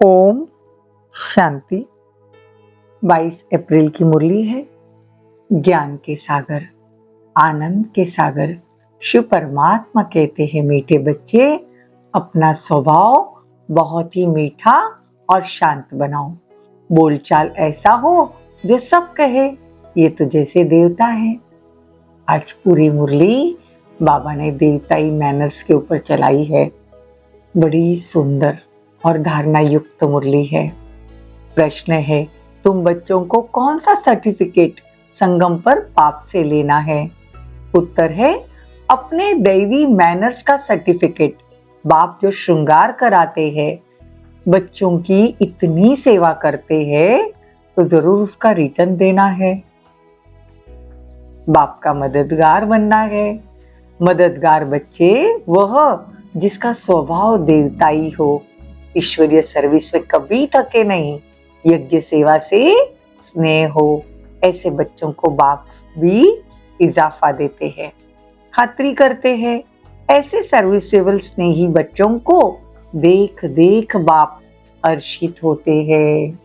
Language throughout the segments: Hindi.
ओम शांति। 22 अप्रैल की मुरली है। ज्ञान के सागर, आनंद के सागर शिव परमात्मा कहते हैं, मीठे बच्चे अपना स्वभाव बहुत ही मीठा और शांत बनाओ। बोलचाल ऐसा हो जो सब कहे ये तो जैसे देवता है। आज पूरी मुरली बाबा ने देवताई मैनर्स के ऊपर चलाई है। बड़ी सुंदर और धारणा युक्त मुरली है। प्रश्न है, तुम बच्चों को कौन सा सर्टिफिकेट संगम पर पाप से लेना है? उत्तर है, अपने दैवी मैनर्स का सर्टिफिकेट। बाप जो श्रृंगार कराते हैं, बच्चों की इतनी सेवा करते हैं, तो जरूर उसका रिटर्न देना है। बाप का मददगार बनना है। मददगार बच्चे वह जिसका स्वभाव देवताई हो, ईश्वरीय सर्विस में कभी थके नहीं, यज्ञ सेवा से स्नेह हो, ऐसे बच्चों को बाप भी इजाफा देते हैं, खातरी करते हैं। ऐसे सर्विसेबल स्नेही बच्चों को देख देख बाप हर्षित होते हैं।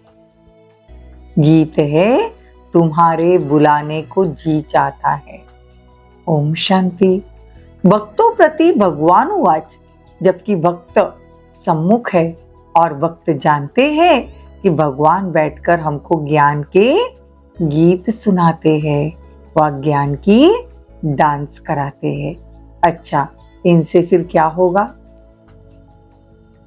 गीत है, तुम्हारे बुलाने को जी चाहता है। ओम शांति। भक्तों प्रति भगवान उवाच, जबकि भक्त सम्मुख है और भक्त जानते हैं कि भगवान बैठकर हमको ज्ञान के गीत सुनाते हैं, वह ज्ञान की डांस कराते हैं। अच्छा, इनसे फिर क्या होगा?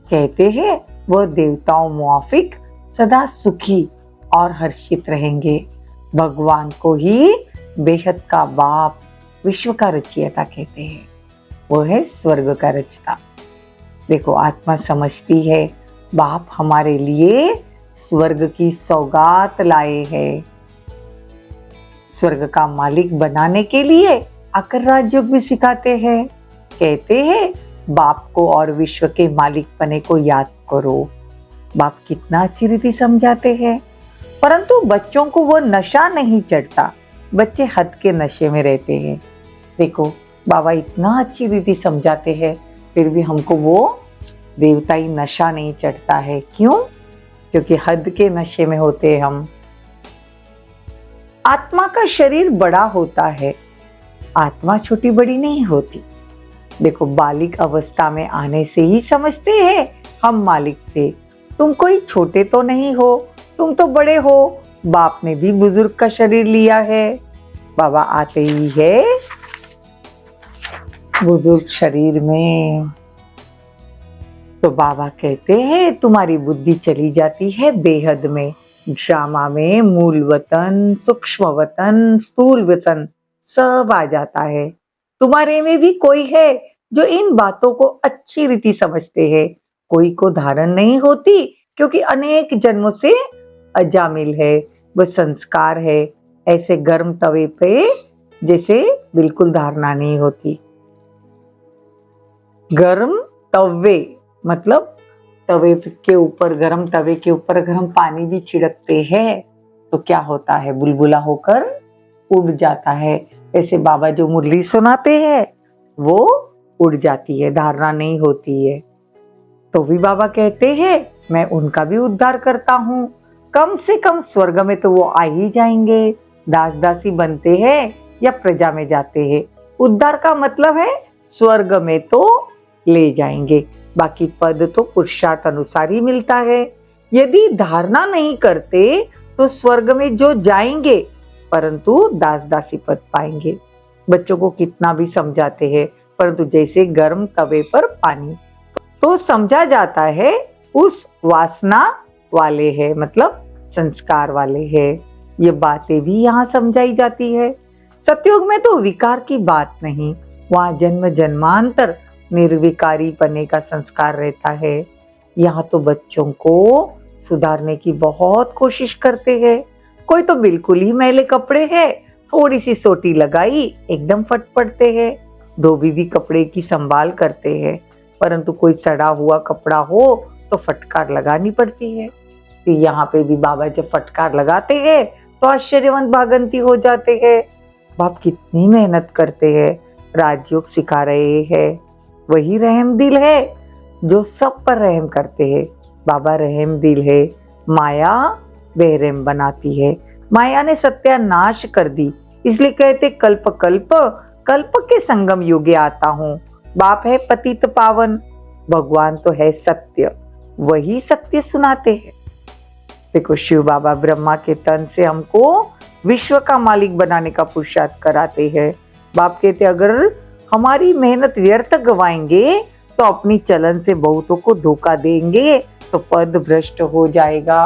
कहते हैं वह देवताओं मुआफिक सदा सुखी और हर्षित रहेंगे। भगवान को ही बेहद का बाप, विश्व का रचयिता कहते हैं। वो है स्वर्ग का रचता। देखो, आत्मा समझती है बाप हमारे लिए स्वर्ग की सौगात लाए हैं। स्वर्ग का मालिक बनाने के लिए आकर राजयोग भी सिखाते हैं। कहते हैं बाप को और विश्व के मालिक पने को याद करो। बाप कितना अच्छी रीति समझाते हैं, परंतु बच्चों को वो नशा नहीं चढ़ता। बच्चे हद के नशे में रहते हैं। देखो, बाबा इतना अच्छी रीति समझाते हैं, फिर भी हमको वो देवताई नशा नहीं चढ़ता है। क्यों? क्योंकि हद के नशे में होते हैं हम। आत्मा का शरीर बड़ा होता है, आत्मा छोटी बड़ी नहीं होती। देखो, बालिक अवस्था में आने से ही समझते हैं हम मालिक थे। तुम कोई छोटे तो नहीं हो, तुम तो बड़े हो। बाप ने भी बुजुर्ग का शरीर लिया है। बाबा आते ही है बुजुर्ग शरीर में। तो बाबा कहते हैं तुम्हारी बुद्धि चली जाती है बेहद में, ड्रामा में मूल वतन, सूक्ष्म वतन, स्थूल वतन सब आ जाता है। तुम्हारे में भी कोई है जो इन बातों को अच्छी रीति समझते हैं। कोई को धारण नहीं होती, क्योंकि अनेक जन्मों से अजामिल है, वह संस्कार है। ऐसे गर्म तवे पे जैसे बिल्कुल धारणा नहीं होती। गर्म तवे मतलब तवे के ऊपर, गर्म तवे के ऊपर अगर हम पानी भी छिड़कते हैं तो क्या होता है? बुलबुला होकर उड़ जाता है। ऐसे बाबा जो मुरली सुनाते हैं वो उड़ जाती है, धारणा नहीं होती है। तो भी बाबा कहते हैं मैं उनका भी उद्धार करता हूँ। कम से कम स्वर्ग में तो वो आ ही जाएंगे। दास दासी बनते हैं या प्रजा में जाते हैं, उद्धार का मतलब है स्वर्ग में तो ले जाएंगे। बाकी पद तो पुरुषार्थ अनुसार ही मिलता है। यदि धारणा नहीं करते तो स्वर्ग में जो जाएंगे, परंतु दास दासी पद पाएंगे। बच्चों को कितना भी समझाते हैं, परंतु जैसे गर्म तवे पर पानी, तो समझा जाता है उस वासना वाले है, मतलब संस्कार वाले है। ये बातें भी यहाँ समझाई जाती है। सतयुग में तो विकार की बात नहीं, वहाँ जन्म जन्मांतर निर्विकारी पने का संस्कार रहता है। यहाँ तो बच्चों को सुधारने की बहुत कोशिश करते हैं। कोई तो बिल्कुल ही मैले कपड़े हैं, थोड़ी सी सोटी लगाई एकदम फट पड़ते हैं। धोबी भी कपड़े की संभाल करते हैं, परंतु कोई सड़ा हुआ कपड़ा हो तो फटकार लगानी पड़ती है। तो यहाँ पे भी बाबा जब फटकार लगाते हैं तो आश्चर्यवंत भागंती हो जाते हैं। बाप कितनी मेहनत करते हैं, राजयोग सिखा रहे हैं। वही रहम दिल है जो सब पर रहम करते हैं। बाबा रहम दिल है, माया बेरहम बनाती है। माया ने सत्यानाश कर दी, इसलिए कहते कल्प कल्प कल्प के संगम युगे आता हूँ। बाप है पतित पावन, भगवान तो है सत्य, वही सत्य सुनाते हैं। देखो शिव बाबा ब्रह्मा के तन से हमको विश्व का मालिक बनाने का पुरुषार्थ कराते हैं। बाप कहते अगर हमारी मेहनत व्यर्थ गवाएंगे तो अपनी चलन से बहुतों को धोखा देंगे तो पद भ्रष्ट हो जाएगा।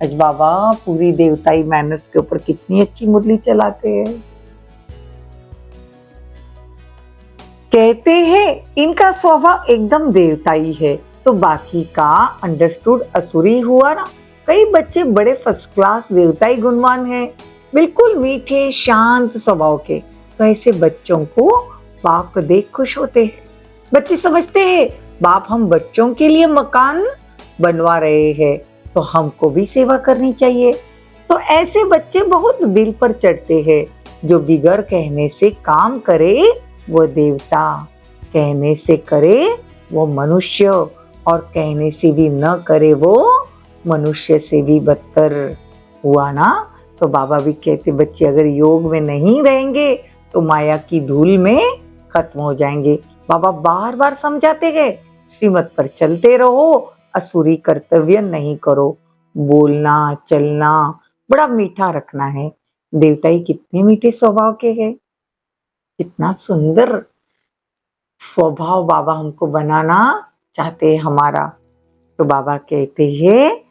आज बाबा पूरी देवताई मैनर्स के ऊपर कितनी अच्छी मुरली चलाते हैं। कहते हैं इनका स्वभाव एकदम देवताई है, तो बाकी का अंडरस्टूड असुरी हुआ ना। कई बच्चे बड़े फर्स्ट क्लास देवताई गुणवान हैं, बिल्कुल मीठे शांत स्वभाव के, तो ऐसे बच्चों को बाप देख खुश होते हैं। बच्चे समझते हैं बाप हम बच्चों के लिए मकान बनवा रहे हैं, तो हमको भी सेवा करनी चाहिए। तो ऐसे बच्चे बहुत दिल पर चढ़ते हैं। जो बिगर कहने से काम करे वो देवता, कहने से करे वो मनुष्य, और कहने से भी न करे वो मनुष्य से भी बदतर हुआ ना। तो बाबा भी कहते बच्चे अगर योग में नहीं रहेंगे तो माया की धूल में खत्म हो जाएंगे। बाबा बार बार समझाते गए श्रीमत पर चलते रहो, असुरी कर्तव्य नहीं करो, बोलना चलना बड़ा मीठा रखना है। देवताई कितने मीठे स्वभाव के हैं, कितना सुंदर स्वभाव बाबा हमको बनाना चाहते हैं हमारा। तो बाबा कहते हैं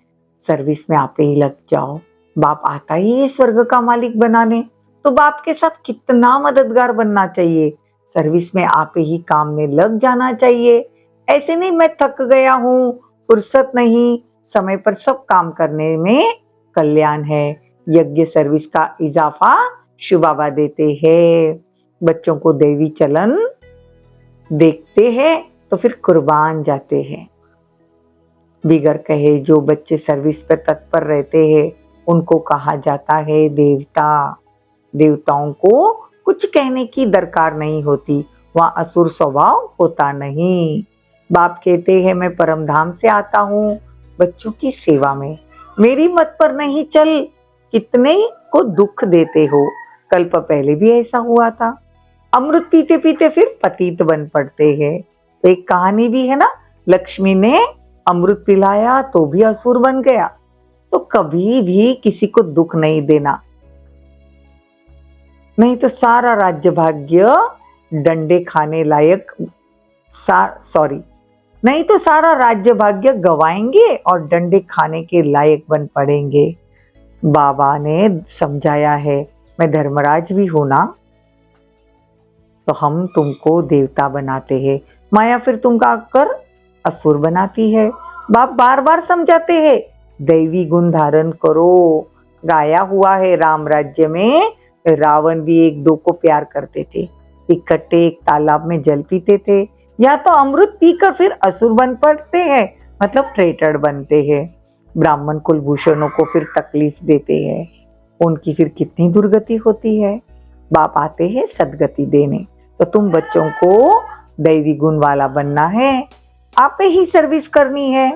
सर्विस में आप ही लग जाओ। बाप आता ही है स्वर्ग का मालिक बनाने, तो बाप के साथ कितना मददगार बनना चाहिए। सर्विस में आप ही काम में लग जाना चाहिए। ऐसे नहीं मैं थक गया हूँ, फुर्सत नहीं, समय पर सब काम करने में कल्याण है। यज्ञ सर्विस का इजाफा शिव बाबा देते हैं। बच्चों को देवी चलन देखते हैं तो फिर कुर्बान जाते हैं। बिगर कहे जो बच्चे सर्विस पर तत्पर रहते हैं उनको कहा जाता है देवता। देवताओं को कुछ कहने की दरकार नहीं होती, वहाँ असुर स्वभाव होता नहीं। बाप कहते हैं मैं परम धाम से आता हूँ बच्चों की सेवा में, मेरी मत पर नहीं चल, कितने को दुख देते हो। कल्प पहले भी ऐसा हुआ था, अमृत पीते पीते फिर पतित बन पड़ते हैं। तो एक कहानी भी है ना, लक्ष्मी ने अमृत पिलाया तो भी असुर बन गया। तो कभी भी किसी को दुख नहीं देना, नहीं तो सारा राज्य भाग्य डंडे खाने लायक नहीं तो सारा राज्य भाग्य गवाएंगे और डंडे खाने के लायक बन पड़ेंगे। बाबा ने समझाया है मैं धर्मराज भी हूं ना, तो हम तुमको देवता बनाते हैं, माया फिर तुमको आकर असुर बनाती है। बाप बार बार समझाते हैं दैवी गुण धारण करो। गाया हुआ है राम राज्य में रावण भी एक दो को प्यार करते थे, इकट्ठे एक तालाब में जल पीते थे, या तो अमृत पीकर फिर असुर बन पड़ते हैं, मतलब ट्रेटर बनते हैं। ब्राह्मण कुलभूषणों को फिर तकलीफ देते हैं, उनकी फिर कितनी दुर्गति होती है। बाप आते हैं सदगति देने। तो तुम बच्चों को दैवी गुण वाला बनना है, आप ही सर्विस करनी है।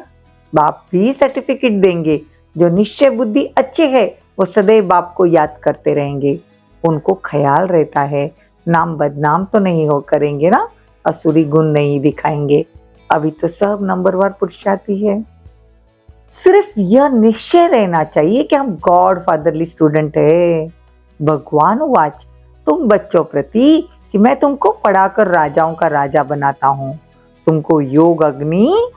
बाप भी सर्टिफिकेट देंगे। जो निश्चय बुद्धि अच्छे है वो सदैव बाप को याद करते रहेंगे, उनको ख्याल रहता है नाम बदनाम तो नहीं हो करेंगे ना, असुरी गुण नहीं दिखाएंगे। अभी तो सब नंबरवार पुरुषार्थी है। सिर्फ यह निश्चय रहना चाहिए कि हम गॉड फादरली स्टूडेंट है। भगवान वाच तुम बच्चों प्रति कि मैं तुमको पढ़ाकर राजाओं का राजा बनाता हूँ, तुमको योग अग्नि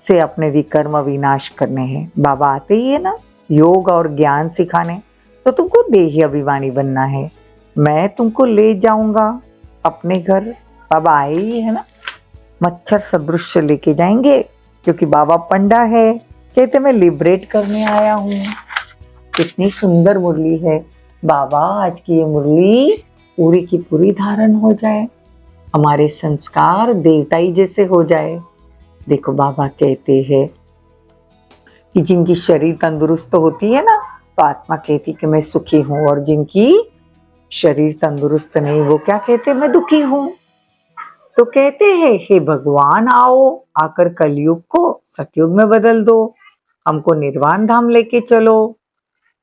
से अपने विकर्म विनाश करने हैं। बाबा आते ही है ना योग और ज्ञान सिखाने, तो तुमको देही अभिमानी बनना है। मैं तुमको ले जाऊंगा अपने घर। बाबा आए ही है ना, मच्छर सदृश लेके जाएंगे, क्योंकि बाबा पंडा है, कहते मैं लिबरेट करने आया हूँ। कितनी सुंदर मुरली है। बाबा आज की ये मुरली पूरी की पूरी धारण हो जाए, हमारे संस्कार देवताई जैसे हो जाए। देखो बाबा कहते हैं कि जिनकी शरीर तंदुरुस्त होती है ना, तो आत्मा कहती कि मैं सुखी हूँ, और जिनकी शरीर तंदुरुस्त नहीं वो क्या कहते मैं दुखी हूँ। तो कहते हैं हे भगवान आओ, आकर कलयुग को सतयुग में बदल दो, हमको निर्वाण धाम लेके चलो।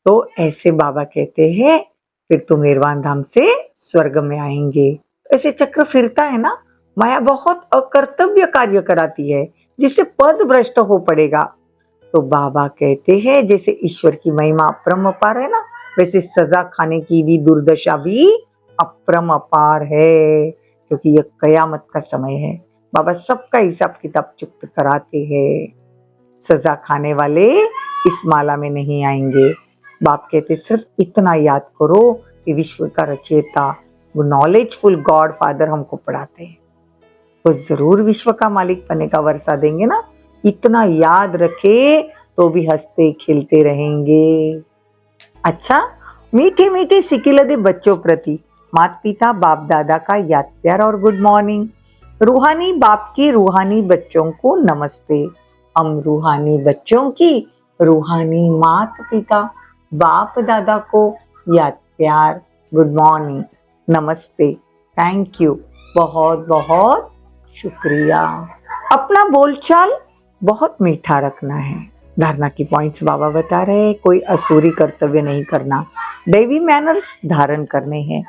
तो ऐसे बाबा कहते हैं फिर तुम निर्वाण धाम से स्वर्ग में आएंगे। ऐसे चक्र फिरता है ना। माया बहुत अकर्तव्य कार्य कराती है जिससे पद भ्रष्ट हो पड़ेगा। तो बाबा कहते हैं जैसे ईश्वर की महिमा अपरम अपार है ना, वैसे सजा खाने की भी दुर्दशा भी अपरम अपार है, क्योंकि यह कयामत का समय है। बाबा सबका हिसाब किताब चुक्त कराते हैं। सजा खाने वाले इस माला में नहीं आएंगे। बाप कहते सिर्फ इतना याद करो कि विश्व का रचयिता, वो नॉलेजफुल गॉड फादर हमको पढ़ाते हैं, वो जरूर विश्व का मालिक बनने का वर्षा देंगे ना। इतना याद रखे तो भी हंसते खिलते रहेंगे। अच्छा, मीठे मीठे सिकिलदे बच्चों प्रति माता पिता बाप दादा का याद प्यार और गुड मॉर्निंग। रूहानी बाप की रूहानी बच्चों को नमस्ते। हम रूहानी बच्चों की रूहानी माता पिता बाप दादा को याद प्यार, गुड मॉर्निंग, नमस्ते, थैंक यू, बहुत बहुत शुक्रिया। अपना बोलचाल बहुत मीठा रखना है। धारणा की पॉइंट्स बाबा बता रहे हैं, कोई असुरी कर्तव्य नहीं करना, दैवी मैनर्स धारण करने हैं।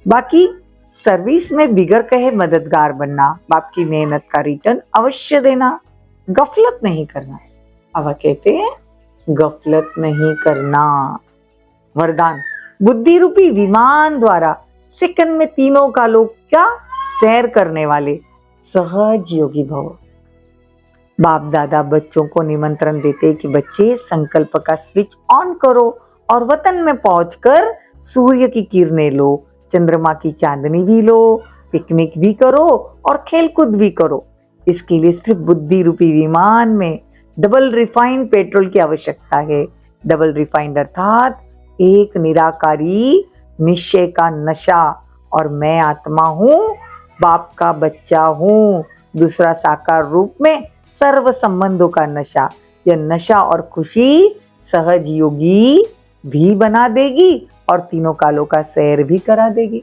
बाकी सर्विस में बिगर कहे मददगार बनना, बाप की मेहनत का रिटर्न अवश्य देना, गफलत नहीं करना। बाबा कहते हैं गफलत नहीं करना। वरदान, बुद्धि रूपी विमान द्वारा सेकंड में तीनों कालों का सैर करने वाले सहज योगी भव। बाप दादा बच्चों को निमंत्रण देते कि बच्चे संकल्प का स्विच ऑन करो और वतन में पहुंचकर सूर्य की किरणें लो, चंद्रमा की चांदनी भी लो, पिकनिक भी करो और खेलकूद भी करो। इसके लिए सिर्फ बुद्धि रूपी विमान में डबल रिफाइंड पेट्रोल की आवश्यकता है। डबल रिफाइंड अर्थात एक निराकारी निश्चय का नशा, और मैं आत्मा हूँ, बाप का बच्चा हूँ, दूसरा साकार रूप में सर्व संबंधों का नशा। यह नशा और खुशी सहज योगी भी बना देगी और तीनों कालों का सैर भी करा देगी।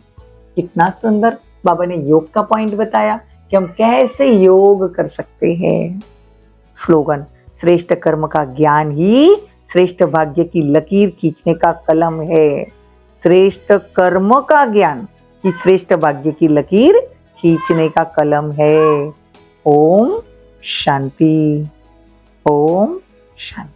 कितना सुंदर बाबा ने योग का पॉइंट बताया कि हम कैसे योग कर सकते हैं। स्लोगन, श्रेष्ठ कर्म का ज्ञान ही श्रेष्ठ भाग्य की लकीर खींचने का कलम है। श्रेष्ठ कर्म का ज्ञान ही श्रेष्ठ भाग्य की लकीर खींचने का कलम है। ओम शांति, ओम शांति।